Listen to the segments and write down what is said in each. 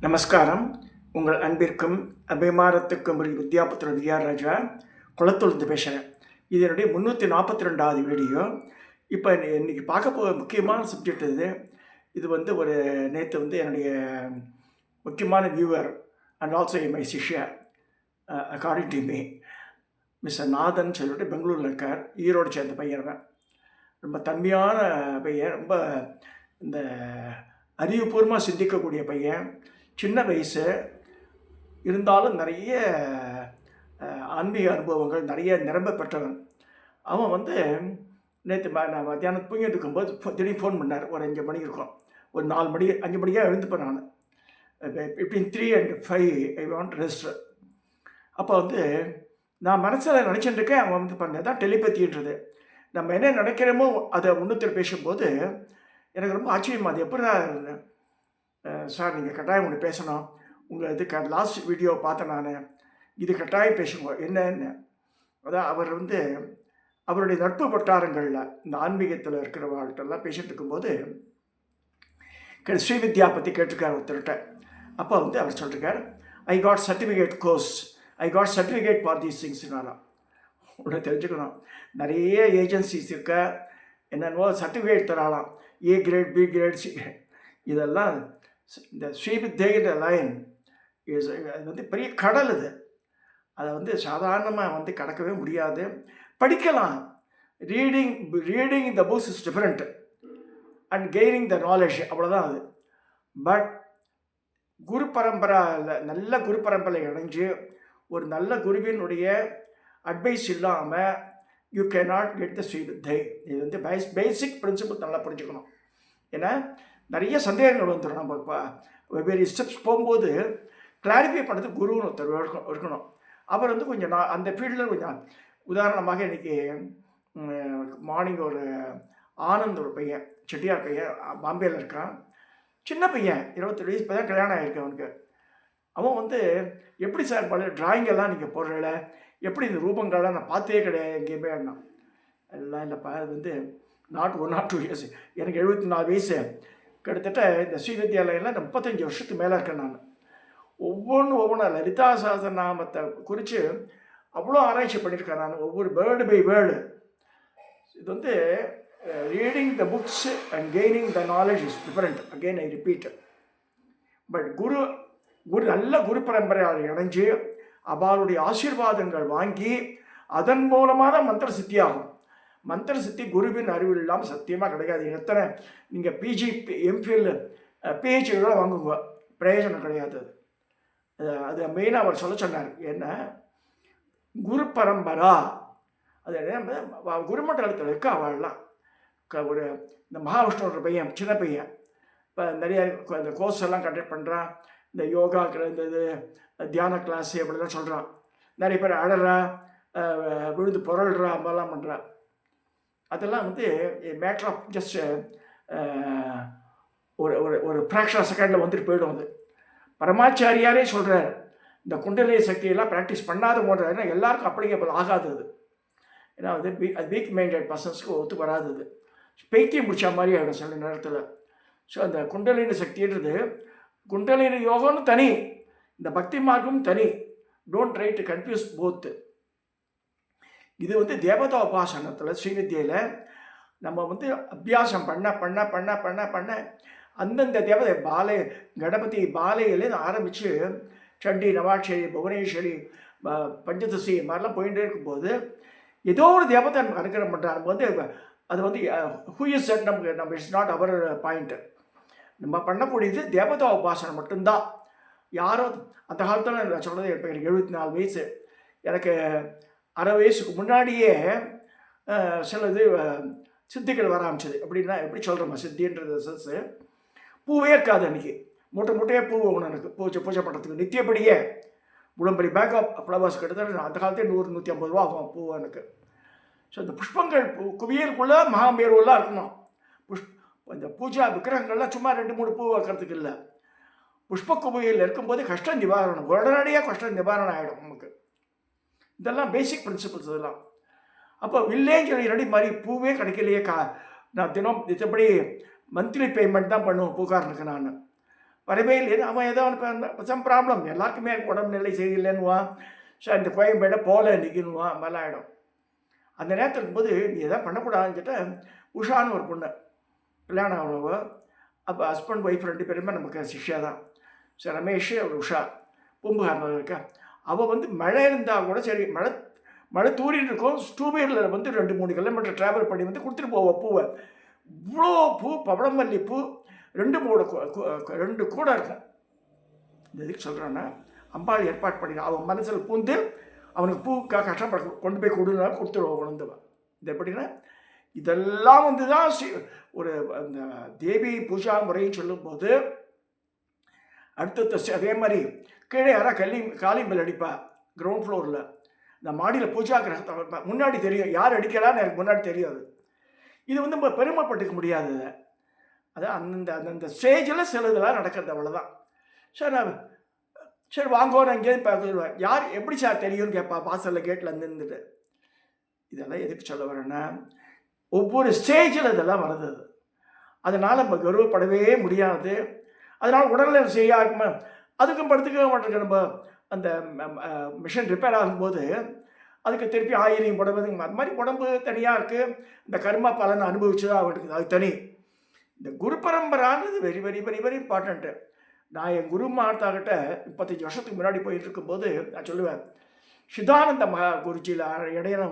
நமஸ்காரம். உங்கள் அன்பிற்கும் அபிமானத்துக்கும் வித்யாபுத்திரன் விஆர் ராஜா குளத்தூர்ந்து பேசுகிறேன். இது என்னுடைய 342வது வீடியோ. இப்போ இன்றைக்கி பார்க்க போகிற முக்கியமான சப்ஜெக்ட் இது ஒரு நேற்று என்னுடைய முக்கியமான வியூவர் அண்ட் ஆல்சோ மை சிஷ்யா அக்கார்டிங் டு மீ மிஸ்டர் நாதன் சொல்லிட்டு பெங்களூரில் இருக்கார். ஈரோடு சேர்ந்த பையன். ரொம்ப தன்மையான பையன், ரொம்ப இந்த அறிவுபூர்வமாக சிந்திக்கக்கூடிய பையன். சின்ன வயசு இருந்தாலும் நிறைய ஆன்மீக அனுபவங்கள் நிறைய நிரம்ப பெற்றவன். அவன் நேற்று நான் மத்தியானம் தூங்கிட்டு இருக்கும்போது திடீர்னு ஃபோன் பண்ணார். ஒரு 5 மணி இருக்கும், ஒரு 4 மணி 5 மணிக்காக எழுந்துப்பேன் நான். Between 3 and 5 I want rest. அப்போ நான் மனசில் நினச்சிட்டு இருக்கேன். அவன் பண்ண தான் டெலிபதின்றது. நம்ம என்ன நினைக்கிறோமோ அதை முன்னூற்றி பேசும்போது எனக்கு ரொம்ப ஆச்சரியமாக அது எப்படி தான் இருந்தேன். சார், நீங்கள் கட்டாயம் ஒன்று பேசணும், உங்கள் இதுக்கு லாஸ்ட் வீடியோ பார்த்தேன் நான், இது கட்டாயம் பேசுங்க என்னன்னு. அதான் அவர் அவருடைய நட்பு வட்டாரங்களில் இந்த ஆன்மீகத்தில் இருக்கிறவர்கள்ட்டெல்லாம் பேசிகிட்டு இருக்கும்போது ஸ்ரீவித்யா பற்றி கேட்டிருக்கார் ஒருத்தர்கிட்ட. அப்போ அவர் சொல்லியிருக்கார், I got certificate course, I got certificate for these திங்ஸ்னாலாம். ஒன்று தெரிஞ்சுக்கணும், நிறைய ஏஜென்சிஸ் இருக்க என்னென்னவோ சர்டிஃபிகேட் தராலாம், A grade, B grade, C grade. இதெல்லாம் இந்த ஸ்ரீவித்யங்கிற லைன் அது பெரிய கடல். அதை சாதாரணமாக கடக்கவே முடியாது. படிக்கலாம். Reading the books is different and gaining the knowledge, அவ்வளோதான் அது. பட் குரு பரம்பரை, நல்ல குரு பரம்பரை இணைஞ்சு ஒரு நல்ல குருவினுடைய அட்வைஸ் இல்லாமல் you can not get the Srividya. இது பேசிக் பிரின்சிபிள் நல்லா புரிஞ்சுக்கணும். ஏன்னா நிறைய சந்தேகங்கள் வந்துடும். நம்ம இப்போ வெவ்வேறு ஸ்டெப்ஸ் போகும்போது கிளாரிஃபை பண்ணுறதுக்கு குருன்னு ஒருத்தர் இருக்கணும். அவர் கொஞ்சம் நான் அந்த ஃபீல்டில் கொஞ்சம் உதாரணமாக இன்றைக்கி மார்னிங் ஒரு ஆனந்த், ஒரு பையன், செட்டியார் பையன், பாம்பேயில் இருக்கான். சின்ன பையன், 27 வயசு தான் கல்யாணம் ஆகிருக்கு அவனுக்கு. அவன் எப்படி சார் ட்ராயிங்கெல்லாம் நீங்கள் போடுறல, எப்படி இந்த ரூபங்கள்லாம் நான் பார்த்தே கிடையாது எங்கேயுமே இருந்தான். எல்லாம் இல்லைப்பா, அது நாட் 1 or 2 இயர்ஸ். எனக்கு 74 வயசு. கிட்டத்தட்ட இந்த ஸ்ரீவித்யாலயில் 35 வருஷத்துக்கு மேலே இருக்கேன் நான். ஒவ்வொன்றும் லலிதா சஹஸ்ரநாமத்தை குறித்து அவ்வளோ ஆராய்ச்சி பண்ணியிருக்கேன் நான், ஒவ்வொரு வேர்டு பை வேர்டு. இது reading the books and gaining the knowledge is different. Again I repeat. But குரு நல்ல குரு பரம்பரையால் இணைஞ்சு அவருடைய ஆசீர்வாதங்கள் வாங்கி அதன் மூலமாக தான் மந்திர சித்தியாகும். மந்திர சித்தி குருவின் அறிவு இல்லாமல் சத்தியமாக கிடைக்காது. எத்தனை நீங்கள் பிஜி, எம்ஃபில், பிஹெச்டியோட வாங்குங்க, பிரயோஜனம் கிடையாது. அது மெயினாக அவர் சொல்ல சொன்னார். என்ன குரு பரம்பரா, அது குருமண்டலத்தில் இருக்க அவள்லாம் ஒரு இந்த மகாவிஷ்ணுவோட பையன், சின்ன பையன், இப்போ நிறைய இந்த கோர்ஸ் எல்லாம் கண்டக்ட் பண்ணுறான். இந்த யோகா, இந்த இது தியான கிளாஸ் அப்படிலாம் சொல்கிறான். நிறைய பேர் அழறா, விழுந்து புரள்றா, அதெல்லாம் பண்ணுறான். அதெல்லாம் மேட்டர் ஆஃப் ஜஸ்ட் ஒரு ஃப்ராக்ஷன் ஆஃப் செகண்டில் போயிடும். அது பரமாச்சாரியாரே சொல்கிறார், இந்த குண்டலினி சக்தியெல்லாம் ப்ராக்டிஸ் பண்ணாத போன்ற எல்லாருக்கும் அப்படிங்க ஆகாது. அது ஏன்னா அது வீக் மைண்டட் பர்சன்ஸ்க்கு ஒத்து வராது. அது பைத்தியம் முடிச்ச மாதிரி ஆகிடும் சில நேரத்தில். ஸோ அந்த குண்டலினி சக்தின்றது, குண்டலினி யோகம்னு தனி, இந்த பக்தி மார்க்கமும் தனி. டோன்ட் ட்ரை டு கன்ஃபியூஸ் போத்து. இது தேவதா உபாசனத்தில் ஸ்ரீவித்யில் நம்ம அபியாசம் பண்ண பண்ண பண்ண பண்ண பண்ண அந்தந்த தேவதை கணபதி பாலையிலேருந்து ஆரம்பித்து சண்டி, நவாட்சரி, புவனேஸ்வரி, பஞ்சதசி மாதிரிலாம் போயிட்டே இருக்கும்போது ஏதோ ஒரு தேவதை நமக்கு அனுகிரகம் பண்ணுறாங்க. அது ஹூ இஸ் தட் நம்ம இட்ஸ் நாட் அவர் பாயிண்ட்டு. நம்ம பண்ணக்கூடியது தேவதா உபாசனம் மட்டும்தான். யாரோ அந்த காலத்தில் நான் சொல்கிறது, இப்போ எனக்கு 74 வயசு. எனக்கு 60 வயசுக்கு முன்னாடியே சில சித்திகள் வர ஆரம்பிச்சது. அப்படின்னா எப்படி சொல்கிறோமா, சித்தின்றது சென்ஸு பூவே இருக்காது. அன்றைக்கி மூட்டையாக பூ வேணும் எனக்கு பூஜை பண்ணுறதுக்கு. நித்தியப்படியே உடம்படி பேக்கப் ஃப்ளவர்ஸ் கிட்டத்தட்ட அந்த காலத்தையே 100-150 ரூபா ஆகும் பூ எனக்கு. ஸோ இந்த புஷ்பங்கள் குவியலுக்குள்ளே மகாமேருவெல்லாம் இருக்கணும். இந்த பூஜா விக்கிரகங்கள்லாம் சும்மா 2-3 பூ வைக்கிறதுக்கு இல்லை. புஷ்ப குவியல் இருக்கும்போது கஷ்டம் நிவாரணம், உடனடியாக கஷ்டம் நிவாரணம் ஆகிடும் நமக்கு. இதெல்லாம் பேசிக் பிரின்சிபிள்ஸ் இதெல்லாம். அப்போ வில்லேஜ் ரெடி மாதிரி பூவே கிடைக்கலையே. நான் தினம் மித்தபடி மந்த்லி பேமெண்ட் தான் பண்ணுவேன் பூக்காரனுக்கு. நான் வரவே இல்லைன்னு அவன் ஏதோ சம் ப்ராப்ளம், எல்லாருக்குமே உடம்பு நிலை சரியில்லைன்னுவான். ஸோ இந்த கோயம்பேடை போல நிற்கணுவான், மலாயிடும். அந்த நேரத்தில் இருக்கும்போது நீ எதாவது பண்ணக்கூடாதுன்னு கேட்டால் உஷான்னு ஒரு பொண்ணு கல்யாணம் ஆகிறவ, அப்போ ஹஸ்பண்ட் ஒய்ஃப் 2 பேருமே நமக்கு சிஷ்யா தான். ஸோ ரமேஷ் ஒரு உஷா பூம்புகாரில் இருக்கா. அவள் வந்து மழை இருந்தால் கூட சரி, மழை தூரின்னு இருக்கும், 2 வீலரில் வந்து 2-3 கிலோமீட்டர் ட்ராவல் பண்ணி வந்து கொடுத்துட்டு போவோம் பூவை. இவ்வளோ பூ, பவளமல்லி பூ 2 கூட இருக்கும். இந்த இதுக்கு சொல்கிறேன்னா அம்பாள் ஏற்பாடு பண்ணி அவன் மனசில் பூந்து அவனுக்கு பூக்காக கஷ்டப்பட கொண்டு போய் கொடுத்துருவோம் உணர்ந்தவன். இது எப்படின்னா இதெல்லாம் வந்து தான் ஒரு அந்த தேவி பூஜா முறைன்னு சொல்லும்போது அடுத்த அதே மாதிரி கீழே யாராவது காலிம்பல் அடிப்பா கிரவுண்ட் ஃப்ளோரில். இந்த மாடியில் பூஜா கிரகத்தை முன்னாடி தெரியும், யார் அடிக்கலான்னு எனக்கு முன்னாடி தெரியாது. இது வந்து நம்ம பெருமைப்பட்டுக்க முடியாது. அது அந்தந்த அந்தந்த ஸ்டேஜில் சில இதெல்லாம் நடக்கிறது, அவ்வளோதான். சரி வாங்குவோம், நான் இங்கேயும் பார்த்துருவேன். யார் எப்படி சார் தெரியும்னு கேட்பா வாசலில் கேட்டில் இருந்துட்டு. இதெல்லாம் எதுக்கு சொல்ல வரேன்னா ஒவ்வொரு ஸ்டேஜில் இதெல்லாம் வருது. அதனால் நம்ம கர்வப்படவே முடியாது. அதனால் உடல்நிலை சரியாக இருக்குமா, அதுக்கும் படுத்துக்க மாட்டேங்க. நம்ம அந்த மிஷின் ரிப்பேர் ஆகும்போது அதுக்கு திருப்பி ஆயிரம் உடம்புங்க, அது மாதிரி உடம்பு தனியாக இருக்குது. இந்த கர்மா பலனை அனுபவிச்சு தான் அவனுக்கு அது தனி. இந்த குரு பரம்பரானது very very very very important. நான் என் குரு மாதாக்கிட்ட 35 வருஷத்துக்கு முன்னாடி போயிட்டு இருக்கும்போது நான் சொல்லுவேன், சிதானந்த மகா குருஜியில் இடையில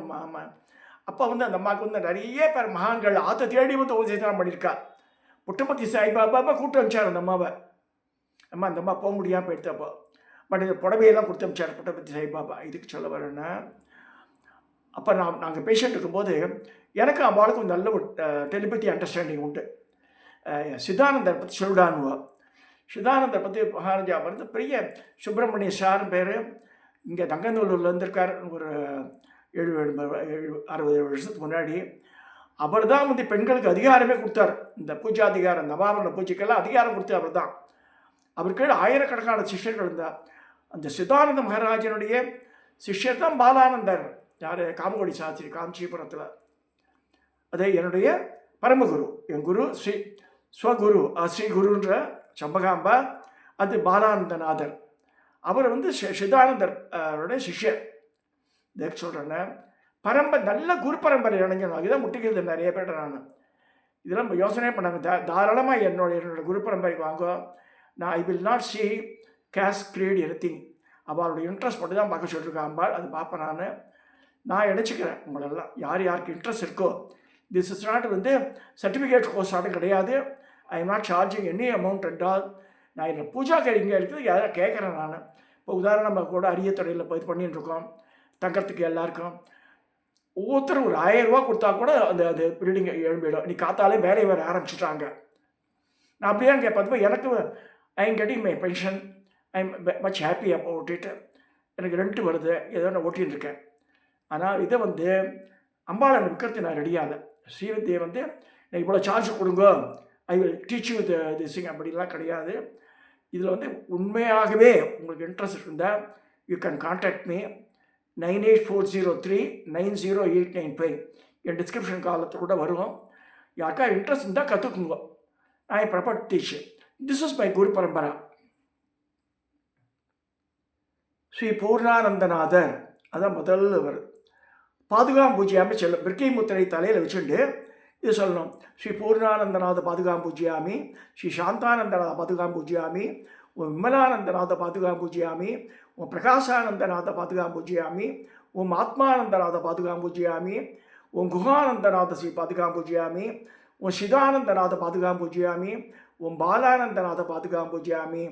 அப்போ வந்து அந்த அம்மாவுக்கு வந்து நிறைய பேர் மகான்கள் ஆற்ற தேடி வந்து உபதேசம் பண்ணியிருக்கா. புட்டபர்த்தி சாய்பாபா கூப்பிட்டு அனுப்பிச்சார் அந்த அம்மாவை. அந்த அம்மா போக முடியாமல் போயிடுத்தப்போ பட் இந்த புடவையெல்லாம் கொடுத்து அனுப்பிச்சார் புட்டபர்த்தி சாய்பாபா. இதுக்கு சொல்ல வரேன்னா அப்போ நாங்கள் பேஷண்ட் இருக்கும்போது எனக்கு அவளுக்கும் நல்ல ஒரு டெலிபதி அண்டர்ஸ்டாண்டிங் உண்டு. சிதானந்தர் பற்றி சொல்லிடானுவா. சிதானந்தர் பற்றி மகாராஜா வந்து பெரிய சுப்பிரமணிய சார் பேர், இங்கே தங்கநல்லூரில் இருந்திருக்கார் ஒரு 60 வருஷத்துக்கு முன்னாடி. அவர் தான் வந்து பெண்களுக்கு அதிகாரமே கொடுத்தார். இந்த பூஜா அதிகாரம், நவாவரண பூஜைக்கெல்லாம் அதிகாரம் கொடுத்து அவர் தான். அவருக்கு ஆயிரக்கணக்கான சிஷ்யர்கள் இருந்தார். அந்த சிதானந்த மகாராஜனுடைய சிஷ்யர் தான் பாலானந்தர். யார்? காமகோடி சாஸ்திரி, காஞ்சிபுரத்தில். அதே என்னுடைய பரமகுரு, என் குரு ஸ்வகுரு ஸ்ரீ குருன்ற சம்பகாம்பா, அது பாலானந்தநாதர். அவர் வந்து சிதானந்தர் சிஷ்யர். இதுக்கு சொல்கிறேன்னா நல்ல குரு பரம்பரை இணைஞ்சணும். அதுதான் முட்டிக்கிறது நிறைய பேர். நான் இதெல்லாம் யோசனை பண்ணாங்க. தாராளமாக என்னோட குரு பரம்பரைக்கு வாங்க. நான் I will not see caste creed anything. அவளோட இன்ட்ரெஸ்ட் மட்டும் தான் பார்க்க சொல்லியிருக்கேன் அம்பாள். அது பார்ப்பேன். நான் இணைச்சிக்கிறேன் உங்களெல்லாம், யார் யாருக்கு இன்ட்ரெஸ்ட் இருக்கோ. திஸ் இஸ் நாட் வந்து சர்டிஃபிகேட் கோர்ஸ் ஆட்டும் கிடையாது. I am not charging any amount and all. நான் என்ன பூஜா இங்கே இருக்குது யாரும் கேட்குறேன். நான் இப்போ உதாரணம் நம்ம கூட அரியத்துறையில் போய் பண்ணிட்டு இருக்கோம், தங்கறதுக்கு எல்லாருக்கும் ஒவ்வொருத்தரும் ஒரு 1000 ரூபா கொடுத்தா கூட அந்த அது பில்டிங் எழும்பிடும். நீ காத்தாலே வேலையை வேறு ஆரம்பிச்சுட்டாங்க. நான் அப்படியே கேட்பது எனக்கு I am getting my pension, I am much happy அப்போ ஓட்டிட்டு எனக்கு ரெண்ட்டு வருது, ஏதோ நான் ஓட்டின்னு இருக்கேன். ஆனால் இதை வந்து அம்பாளை விற்கிறது நான் ரெடியாக. ஸ்ரீவித்தியை வந்து நான் இவ்வளோ சார்ஜ் கொடுங்க, I will teach you this அப்படிலாம் கிடையாது. இதில் வந்து உண்மையாகவே உங்களுக்கு இன்ட்ரெஸ்ட் இருந்தால் யூ கேன் கான்டாக்ட் மீ 9840390895. என் டிஸ்கிரிப்ஷன் காலத்தில் கூட வரும். யாருக்கா இன்ட்ரெஸ்ட் இருந்தால் கற்றுக்குங்க. I am proper teacher. This is my guru parampara. Shri Poornanandanathar அதான் முதல்ல வரும். பாதுகாம் பூஜ்யாமி செல்லும் பிற்கை முத்திரை தலையில் வச்சுட்டு இது சொல்லணும். ஸ்ரீ பூர்ணானந்தநாத பாதுகாம் பூஜ்யாமி, ஸ்ரீ சாந்தானந்தநாத பாதுகாம் பூஜ்யாமி, ஓம் விமலானந்தநாத பாதுகாம் பூஜ்யாமி, ஓம் பிரகாசானந்தநாத பாதுகாம் பூஜ்யாமி, ஓம் ஆத்மானந்தநாத பாதுகாம் பூஜ்யாமி, ஓம் குஹானந்தநாத ஸ்ரீ பாதுகாம் பூஜ்யாமி, ஓம் சிதானந்தநாத பாதுகாம் பூஜ்யாமி, ஓம் பாலானந்தநாத பாதுகாம் பூஜ்யாமி,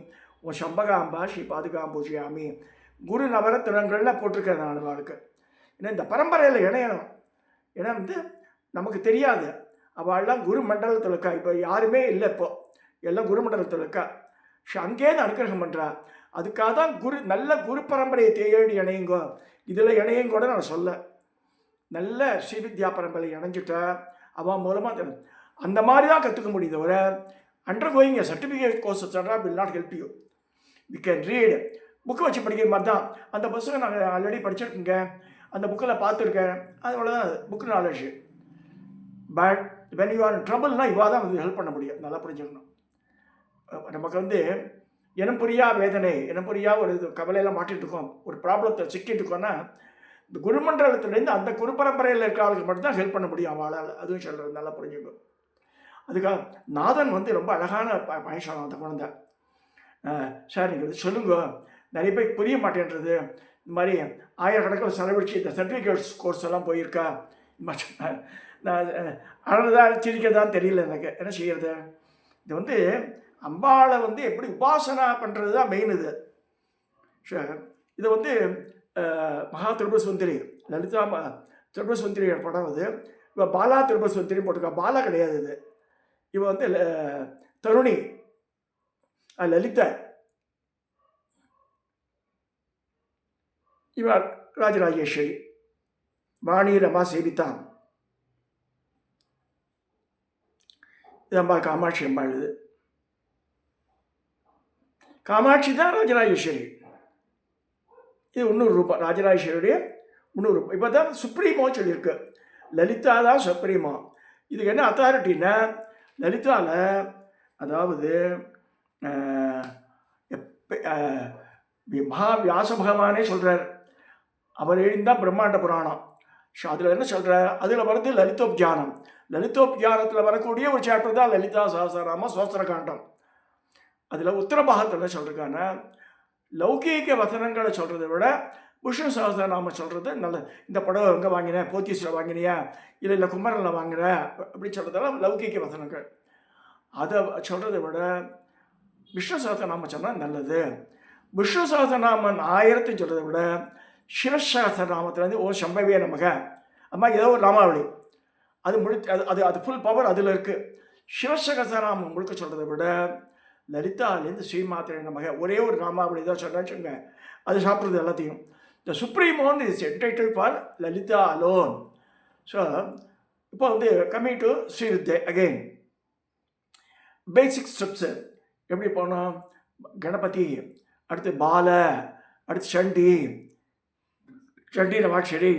ஓம் சம்பகாம்பா ஸ்ரீ பாதுகாம் பூஜ்யாமி. குரு நவரத்தினங்கள்லாம் போட்டிருக்கேன் நான் அவளுக்கு. ஏன்னா இந்த பரம்பரையில் இணையணும். ஏன்னா வந்து நமக்கு தெரியாது, அவள்லாம் குரு மண்டலத்தில் இருக்கா. இப்போ யாருமே இல்லை, இப்போது எல்லாம் குரு மண்டலத்தில் இருக்கா. அங்கேருந்து அனுகிரகம் பண்ணுறா. அதுக்காக தான் நல்ல குரு பரம்பரையை தேடி இணையுங்கோ. இதில் இணையங்கூட நான் சொல்ல, நல்ல ஸ்ரீவித்யா பரம்பரை இணைஞ்சிட்டா அவன் மூலமாக அந்த மாதிரி தான் கற்றுக்க முடியுது. ஒரு undergoing certificate course will not help you. We can read. Book வச்சு படிக்கிற மாதிரி தான். அந்த புத்தகம் நாங்கள் ஆல்ரெடி படிச்சிருக்கேங்க, அந்த புக்கில் பார்த்துருக்கேன், அது அவ்வளோதான் book knowledge. But when you are in ட்ரபிள்னால் இவா தான் வந்து ஹெல்ப் பண்ண முடியும். நல்லா புரிஞ்சுக்கணும். நமக்கு வந்து இனம் புரியா வேதனை, இனம் புரியா ஒரு இது கவலையெல்லாம் மாட்டிகிட்டு இருக்கோம், ஒரு ப்ராப்ளத்தை சிக்கிட்டு இருக்கோன்னா இந்த குருமண்டலத்துலேருந்து அந்த குரு பரம்பரையில் இருக்கிற ஆளுக்கு மட்டும்தான் ஹெல்ப் பண்ண முடியும் அவளால். அதுவும் சொல்கிறது நல்லா புரிஞ்சுக்கும். அதுக்காக நாதன் வந்து ரொம்ப அழகான பையன் அந்த குழந்தை. சார் நீங்கள் வந்து சொல்லுங்க, நிறைய பேர் புரிய மாட்டேன்றது, இந்த மாதிரி ஆயிரக்கணக்கில் செலவழிச்சு இந்த சர்டிஃபிகேட்ஸ் கோர்ஸ் எல்லாம் போயிருக்கா, நான் அழகா சிரிக்கதான் தெரியல எனக்கு என்ன செய்யறது. இது வந்து அம்பாளை வந்து எப்படி உபாசனா பண்ணுறது தான் மெயின் இது. இது வந்து மகா திருபசுந்தரி, லலிதா திருபசுந்தரி படம். அது இப்போ பாலா திருபசுந்தரி போட்டிருக்கா. பாலா கிடையாது இது. இவ வந்து தருணி, லலிதா, இவ ராஜராஜேஸ்வரி, வாணி ரமா சேவிதா, இது அம்பாள் காமாட்சி அம்பாள். இது காமாட்சி தான் ராஜராஜேஸ்வரி. இது இன்னொரு ரூபம், ராஜராஜேஸ்வரியுடைய இன்னொரு ரூபம். இப்போ தான் சுப்ரீமோ சொல்லியிருக்கு, லலிதா தான் சுப்ரீமோ. இதுக்கு என்ன அத்தாரிட்டின்னா, லலிதாவில் அதாவது மகா வியாச பகவானே சொல்கிறார், அவர் எழுந்தால் பிரம்மாண்ட புராணம். ஸோ அதில் என்ன சொல்கிறார், அதில் வருது லலிதோப்தியானம். லலிதோப்தியானத்தில் வரக்கூடிய ஒரு சாப்டர் தான் லலிதா சஹஸ்ரநாம ஸ்தோத்திர காண்டம். அதில் உத்தரபாகத்தில் என்ன சொல்லிருக்காங்கன்னா, லௌகீக வசனங்களை சொல்கிறத விட விஷ்ணு சஹஸ்ரநாமம் சொல்கிறது நல்ல. இந்த படம் எங்கே வாங்கினேன், போத்தீஸில் வாங்கினியா, இல்லை குமரனில் வாங்கின அப்படி சொல்கிறதெல்லாம் லௌகீக வசனங்கள். அதை சொல்கிறத விட விஷ்ணு சஹஸ்ரநாமம் சொன்னால் நல்லது. விஷ்ணு சஹஸ்ரநாமன் 1000 சொல்கிறத விட சிவசஹஸ்ரநாமத்துலேருந்து ஓ சம்பவே நமக அம்மா ஏதோ ஒரு நாமாவளி அது அது ஃபுல் பவர் அதில் இருக்குது. சிவசஹஸ்ரநாமம் முழுக்க சொல்கிறத விட லலிதாலேருந்து ஸ்ரீமாத்திரை நமக ஒரே ஒரு நாமாவளி தான் சொன்னான்னு சொல்லுங்க, அது சாப்பிட்றது எல்லாத்தையும். The supreme one is entitled for Lalitha alone. So இப்போ வந்து coming to Srividya again, basic steps எப்படி போனோம். கணபதி, அடுத்து பால, அடுத்து சண்டி நவாட்சரி,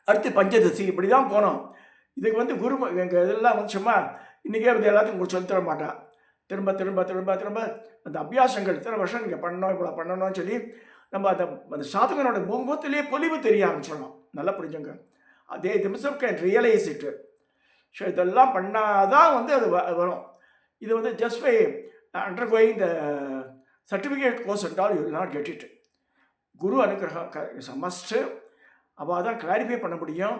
அடுத்து பஞ்சதசி, இப்படி தான் போனோம். இதுக்கு வந்து குரு எங்கள் இதெல்லாம் வந்து சும்மா இன்றைக்கே வந்து எல்லாத்துக்கும் சொல்லித்தர மாட்டான். திரும்ப திரும்ப திரும்ப திரும்ப அந்த அபியாசங்கள் இத்தனை வருஷம் நீங்கள் பண்ணணும், இவ்வளோ பண்ணணும்னு சொல்லி நம்ம அந்த சாதகனோட முகத்திலேயே பொலிவு தெரிய ஆரம்பிச்சிடணும். நல்லா புரிஞ்சுங்க. அதே திம்சம் கேன் ரியலைஸ் இட்டு. ஸோ இதெல்லாம் பண்ணாதான் வந்து அது வரும். இது வந்து just by undergoing the certificate course என்றால் you will not get it. குரு அனுகிரகம் மஸ்ட்டு. அவள் தான் கிளாரிஃபை பண்ண முடியும்.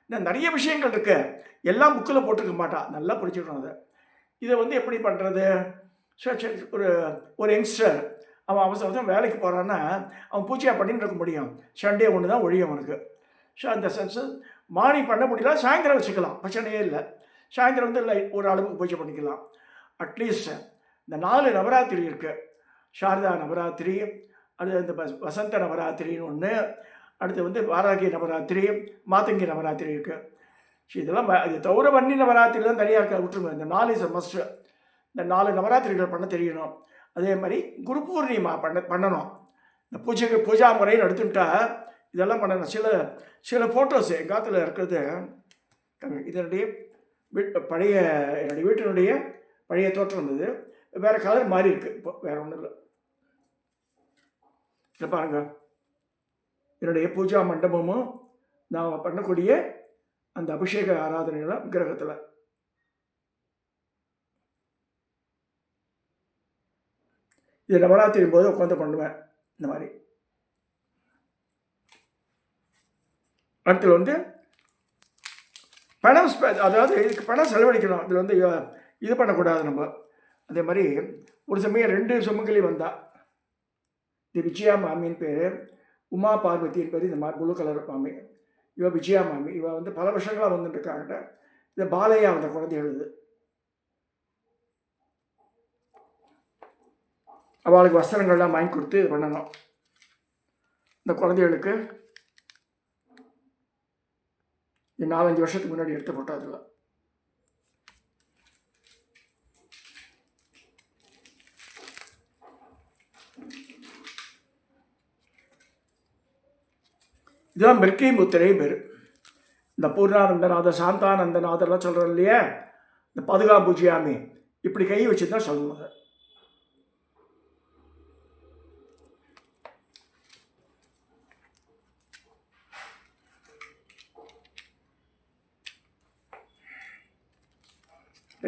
இன்னும் நிறைய விஷயங்கள் இருக்குது, எல்லாம் புக்கில் போட்டிருக்க மாட்டான். நல்லா புரிஞ்சுக்கணும் அதை. இதை வந்து எப்படி பண்ணுறது. சரி, ஒரு யங்ஸ்டர் அவன் அவசரம் வேலைக்கு போகிறான்னா அவன் பூஜையாக பண்ணிட்டு இருக்க முடியும். சண்டே ஒன்று தான் ஒழியும் அவனுக்கு. ஸோ அந்த சென்ஸு மார்னிங் பண்ண முடியல, சாயந்தரம் வச்சுக்கலாம், பிரச்சனையே இல்லை. சாயந்தரம் வந்து இல்லை ஒரு அளவுக்கு பூஜை பண்ணிக்கலாம். அட்லீஸ்ட் இந்த 4 நவராத்திரி இருக்குது. சாரதா நவராத்திரி, அடுத்து இந்த வசந்த நவராத்திரின்னு ஒன்று, அடுத்து வந்து வாராகி நவராத்திரி, மாத்தங்கி நவராத்திரி இருக்குது. ஸோ இதெல்லாம் இது தவிர வன்னி நவராத்திரி தான் தனியாக இருக்க விட்டுருங்க. இந்த 4 இஸ் மஸ்ட். இந்த 4 நவராத்திரிகள் பண்ண தெரியணும். அதே மாதிரி குரு பூர்ணிமா பண்ணணும். இந்த பூஜா முறைன்னு எடுத்துட்டா இதெல்லாம் பண்ணணும். சில ஃபோட்டோஸ் எங்கள் காலத்தில் இருக்கிறது, இதனுடைய என்னுடைய வீட்டினுடைய பழைய தோற்றம் இருந்தது. வேறு கலர் மாறி இருக்குது இப்போ, வேறு ஒன்றும் இல்லை. இதை பாருங்கள், என்னுடைய பூஜா மண்டபமும் நான் பண்ணக்கூடிய அந்த அபிஷேக ஆராதனைகளை விக்கிரகத்தில். இது நவராத்திரி போது உட்காந்து பண்ணுவேன் இந்த மாதிரி. அடுத்து வந்து பணம், அதாவது இதுக்கு பணம் செலவழிக்கணும். இதில் வந்து இது பண்ணக்கூடாது நம்ம. அதே மாதிரி ஒரு சமயம் 2 சுமங்கலி வந்தா. இது விஜயா மாமின்னு பேர், உமா பார்வதியின் பேர் இந்த மாதிரி ப்ளூ கலர் மாமி. இவ விஜயா மாமி. இவ வந்து பல வருஷங்களாக வந்துட்டு இருக்காங்க. இந்த பாலையா வந்த குழந்தை எழுது. அவளுக்கு வஸ்திரங்கள்லாம் வாங்கி கொடுத்து இது பண்ணணும். இந்த குழந்தைகளுக்கு இது 4-5 வருஷத்துக்கு முன்னாடி எடுத்து போட்டோம். அதில் இதெல்லாம் மில்கி முத்திரை பேர். இந்த பூர்ணானந்தநாதர், சாந்தானந்தநாதர்லாம் சொல்கிறோம் இல்லையா, இந்த பாதுகா பூஜையாமி, இப்படி கை வச்சு தான் சொல்லணும். அதை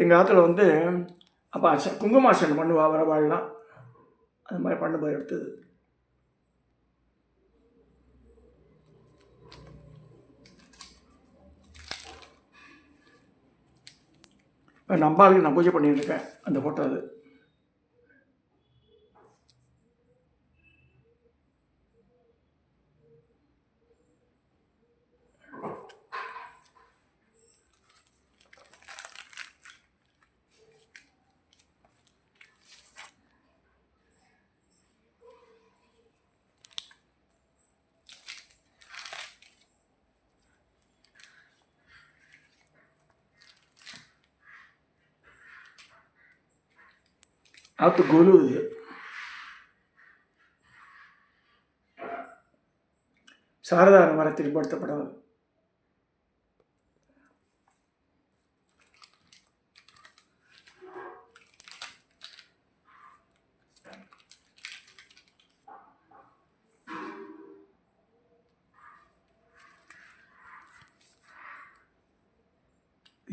எங்கள் ஆற்றுல வந்து அப்போ குங்குமாசனம் பண்ணுவா வரவாள்லாம், அது மாதிரி பண்ணும்போது எடுத்தது. இப்போ நம்பாளுக்கு நான் பூஜை பண்ணியிருக்கேன், அந்த ஃபோட்டோ அது. ஆற்று குரு இது. சாரதா மரத்தில் படுத்தப்படாது.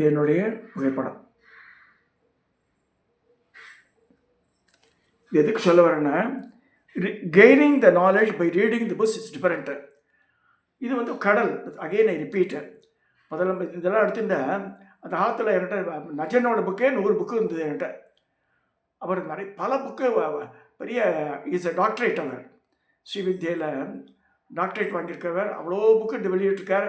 என்னுடைய புகைப்படம். எதுக்கு சொல்ல வரேன்னா, gaining the knowledge by reading the books is different. இது வந்து கடல். Again I repeat. முதல்ல இதெல்லாம் எடுத்துட்டா அந்த ஆற்றுல என்கிட்ட நஜனோட புக்கே 100 புக்கு இருந்தது என்கிட்ட. அவர் நிறைய பல புக்கு, பெரிய இஸ் அ டாக்டரேட். அவர் ஸ்ரீவித்யாவில் டாக்டரேட் வாங்கியிருக்கவர். அவ்வளோ புக்கு வெளியிட்டிருக்கார்.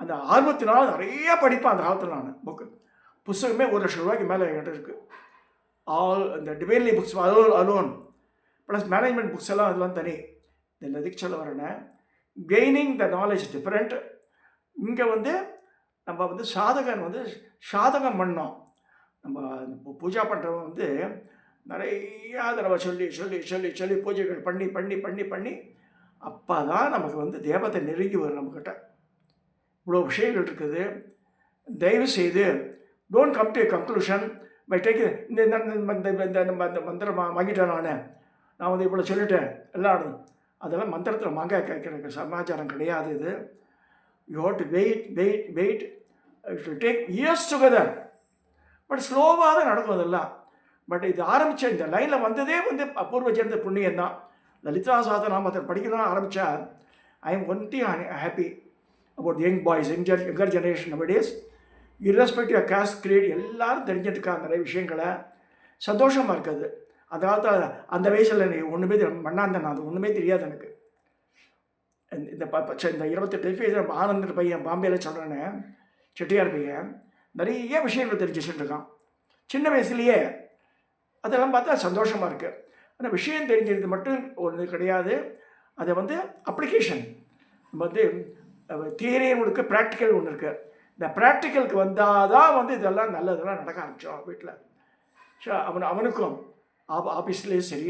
அந்த ஆர்வத்தினால் நிறைய படிப்பேன் அந்த காலத்தில். நான் புக்கு புஸ்தகமே 1,00,000 ரூபாய்க்கு மேலே என்கிட்ட இருக்குது. ஆல் இந்த divinely books alone plus management books எல்லாம் அதெல்லாம் தனி. இதில் எதுக்கு சொல்ல வரேன்னா, கெய்னிங் த நாலேஜ் டிஃப்ரெண்ட். இங்கே வந்து நம்ம வந்து சாதகம் பண்ணோம். நம்ம பூஜா பண்ணுறவங்க வந்து நிறையா தடவை சொல்லி சொல்லி சொல்லி சொல்லி பூஜைகள் பண்ணி பண்ணி பண்ணி பண்ணி அப்போ தான் நமக்கு வந்து தேவத்தை நெருங்கி வரும் நம்மக்கிட்ட. இவ்வளோ விஷயங்கள் இருக்குது. தயவு செய்து don't come to a conclusion bye take இந்த மந்திரம் வாங்கிட்டேன். நான் வந்து இவ்வளோ சொல்லிட்டேன் எல்லாம். அதெல்லாம் மந்திரத்தில் மாங்காய் கேட்குற சமாச்சாரம் கிடையாது இது. You have to wait it will take years together. But ஸ்லோவாக தான் நடக்கும் அதெல்லாம். பட் இது ஆரம்பித்த இந்த லைனில் வந்ததே வந்து அபூர்வ சேர்ந்த புண்ணியம் தான். லலிதா சஹஸ்ரநாமத்தை படிக்கணும்னு ஆரம்பித்தா I am only happy about young boys, younger generation nowadays. irrespective of caste, creed, எல்லாரும் தெரிஞ்சிட்ருக்காங்க நிறைய விஷயங்களை. சந்தோஷமாக இருக்குது. அந்த காலத்தில் அந்த வயசில் எனக்கு ஒன்றுமே மண்ணாந்தேன். அது ஒன்றுமே தெரியாது எனக்கு. இந்த 28 வயசு ஆனந்தர் பையன் பாம்பேயில் சொல்கிறேன்னு, செட்டியார் பையன் நிறைய விஷயங்கள் தெரிஞ்சு வச்சுட்டுருக்கான் சின்ன வயசுலேயே. அதெல்லாம் பார்த்தா சந்தோஷமாக இருக்குது. அந்த விஷயம் தெரிஞ்சது மட்டும் ஒன்று கிடையாது. அதை வந்து அப்ளிகேஷன் வந்து தியரியும் இருக்குது, ப்ராக்டிக்கல் ஒன்று இருக்குது. இந்த ப்ராக்டிக்கலுக்கு வந்தால் தான் வந்து இதெல்லாம் நல்லதெல்லாம் நடக்க ஆரம்பித்தோம் வீட்டில். ஸோ அவனுக்கும் ஆஃபீஸ்லேயும் சரி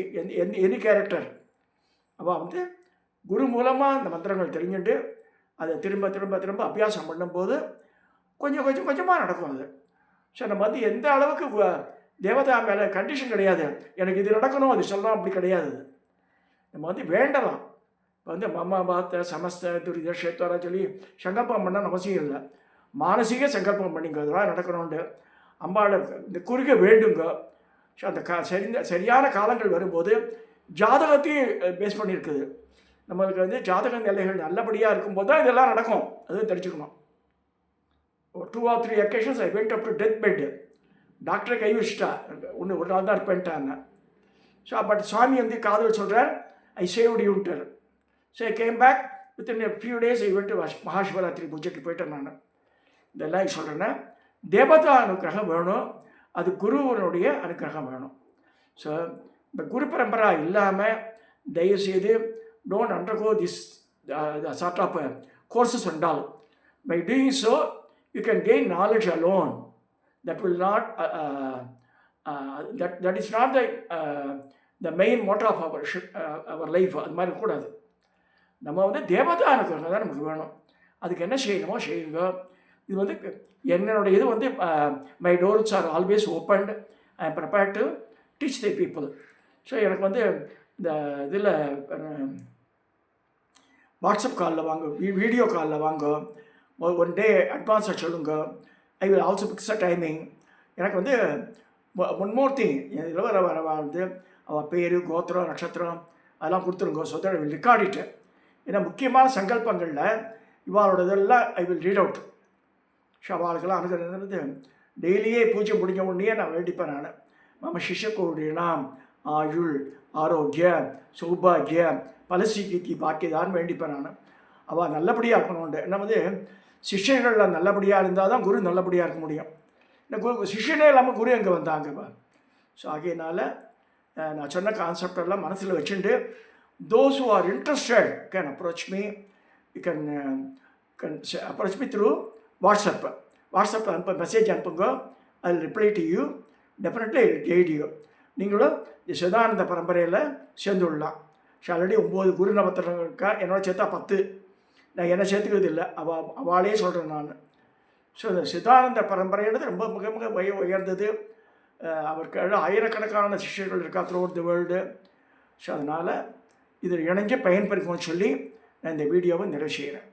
எனி கேரக்டர் அவள் வந்து குரு மூலமாக இந்த மந்திரங்கள் தெரிஞ்சுட்டு அதை திரும்ப திரும்ப திரும்ப அபியாசம் பண்ணும்போது கொஞ்சம் கொஞ்சமாக நடக்கும் அது. ஸோ நம்ம வந்து எந்த அளவுக்கு தேவதா மேலே கண்டிஷன் கிடையாது. எனக்கு இது நடக்கணும் அது சொல்லணும் அப்படி கிடையாது. நம்ம வந்து வேண்டலாம். இப்போ வந்து மம்மா பாத்த சமஸ்த துரித க்ஷேத்வரா சொல்லி சங்கல்பம் பண்ண அவசியம் இல்லை. மானசீக சங்கல்பம் பண்ணிங்க அதெல்லாம் நடக்கணும்னு அம்பாளை இந்த குறுக்க வேண்டுங்க. ஸோ அந்த சரியான காலங்கள் வரும்போது ஜாதகத்தையும் பேஸ் பண்ணியிருக்குது. நம்மளுக்கு வந்து ஜாதக நிலைகள் நல்லபடியாக இருக்கும்போது தான் இதெல்லாம் நடக்கும். அதுவும் தெரிஞ்சுக்கணும். 2 or 3 occasions I went up to death bed. டாக்டரை கை வச்சுட்டா, ஒரு நாள் தான் இருப்பேன்ட்டாங்க. ஸோ பட் சுவாமி வந்து காதல் சொல்கிறார், ஐ சேவ்டு யூன்ட்டார். So I came back within a few days. I went to Mahashivratri பூஜைக்கு போயிட்டேன் நான். இதெல்லாம் சொல்கிறேன்னா தேவதா அனுக்கிரகம் வேணும், அது குருவனுடைய அனுக்கிரகம் வேணும். ஸோ இந்த குரு பரம்பரா இல்லாமல் தயவுசெய்து don't undergo this sort of courses and all. By doing so you can gain knowledge alone. that will not that is not the main motto of our life. அது மாதிரி கூடாது. நம்ம வந்து தேவதா அனுக்கிரகம் தான் நமக்கு வேணும். அதுக்கு என்ன செய்யணுமோ செய்யுங்க. இது வந்து என்னோட இது வந்து my doors are always opened. I am prepared to teach the people. So எனக்கு வந்து இந்த இதில் வாட்ஸ்அப் காலில் வாங்க, வீடியோ காலில் வாங்க, ஒன் டே அட்வான்ஸாக சொல்லுங்க. I will also fix a timing. எனக்கு வந்து ஒன் மோர் திங், இதில் வர வந்து அவள் பேர், கோத்திரம், நட்சத்திரம் அதெல்லாம் கொடுத்துருங்க. So that I will record it. ஏன்னா முக்கியமான சங்கல்பங்களில் இவாளோட இதெல்லாம் I will read out. So அவளுக்கெல்லாம் அனுகிறது டெய்லியே பூஜை முடிஞ்ச உடனே நான் வேண்டிப்பேன். நான் மம சிஷ்யகோடினாம் ஆயுள் ஆரோக்கிய சௌபாகிய பலசீகி பாக்கியதான்னு வேண்டிப்பேன். நான் அவள் நல்லபடியாக இருக்கணும்ண்டு. என்ன வந்து சிஷ்யர்களில் நல்லபடியாக இருந்தால் தான் குரு நல்லபடியாக இருக்க முடியும். இந்த குரு சிஷ்யனே இல்லாமல் குரு எங்கே வந்தாங்கப்பா. ஸோ ஆகையினால் நான் சொன்ன கான்செப்டெல்லாம் மனசில் வச்சுட்டு those who are interested can approach me. You can approach me through WhatsApp. WhatsApp அனுப்ப மெசேஜ் அனுப்புங்க. I will reply to you. Definitely I will guide you. நீங்களும் இந்த சிதானந்த பரம்பரையில் சேர்ந்து விடலாம். ஸோ ஆல்ரெடி 9 குரு நவத்திரம் இருக்கா. என்னோட சேர்த்தா 10. நான் என்ன சேர்த்துக்கிறது இல்லை, அவளே சொல்கிறேன் நான். ஸோ இந்த சிதானந்த பரம்பரைன்றது ரொம்ப மிக மிக உயர்ந்தது. அவருக்கு ஆயிரக்கணக்கான சிஷ்யர்கள் இருக்கா through out the world. So அதனால் இதில் இணைஞ்சு பயன்பெறுக்கணும்னு சொல்லி நான் இந்த வீடியோவை நிறைவு செய்கிறேன்.